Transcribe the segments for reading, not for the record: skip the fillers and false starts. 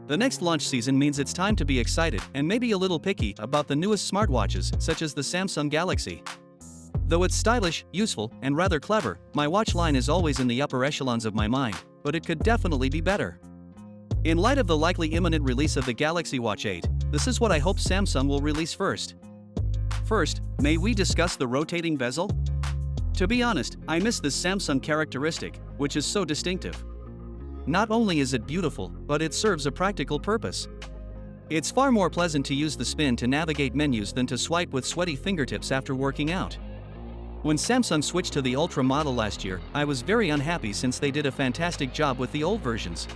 The next launch season means it's time to be excited and maybe a little picky about the newest smartwatches, such as the Samsung Galaxy. Though it's stylish, useful, and rather clever, my watch line is always in the upper echelons of my mind, but it could definitely be better. In light of the likely imminent release of the Galaxy Watch 8, this is what I hope Samsung will release first. First, may we discuss the rotating bezel? To be honest, I miss this Samsung characteristic, which is so distinctive. Not only is it beautiful, but it serves a practical purpose. It's far more pleasant to use the spin to navigate menus than to swipe with sweaty fingertips after working out. When Samsung switched to the Ultra model last year, I was very unhappy since they did a fantastic job with the old versions.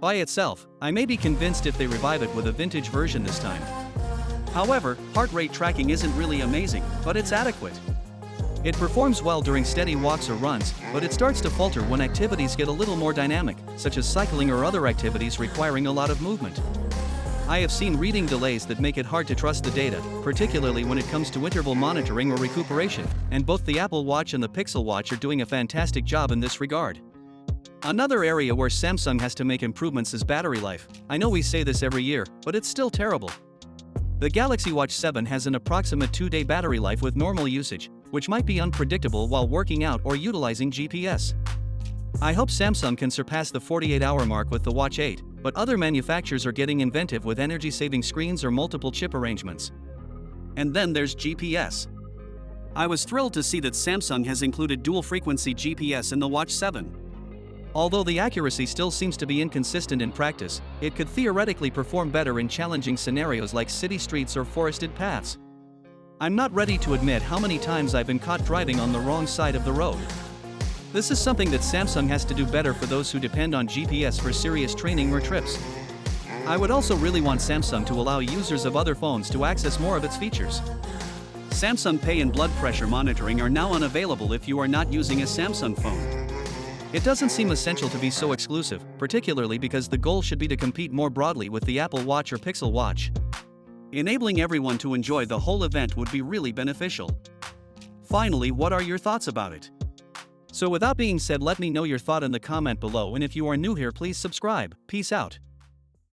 By itself, I may be convinced if they revive it with a vintage version this time. However, heart rate tracking isn't really amazing, but it's adequate. It performs well during steady walks or runs, but it starts to falter when activities get a little more dynamic, such as cycling or other activities requiring a lot of movement. I have seen reading delays that make it hard to trust the data, particularly when it comes to interval monitoring or recuperation, and both the Apple Watch and the Pixel Watch are doing a fantastic job in this regard. Another area where Samsung has to make improvements is battery life. I know we say this every year, but it's still terrible. The Galaxy Watch 7 has an approximate 2-day battery life with normal usage, which might be unpredictable while working out or utilizing GPS. I hope Samsung can surpass the 48-hour mark with the Watch 8, but other manufacturers are getting inventive with energy-saving screens or multiple chip arrangements. And then there's GPS. I was thrilled to see that Samsung has included dual-frequency GPS in the Watch 7. Although the accuracy still seems to be inconsistent in practice, it could theoretically perform better in challenging scenarios like city streets or forested paths. I'm not ready to admit how many times I've been caught driving on the wrong side of the road. This is something that Samsung has to do better for those who depend on GPS for serious training or trips. I would also really want Samsung to allow users of other phones to access more of its features. Samsung Pay and blood pressure monitoring are now unavailable if you are not using a Samsung phone. It doesn't seem essential to be so exclusive, particularly because the goal should be to compete more broadly with the Apple Watch or Pixel Watch. Enabling everyone to enjoy the whole event would be really beneficial. Finally, what are your thoughts about it? So with that being said, let me know your thought in the comment below, and if you are new here, please subscribe. Peace out.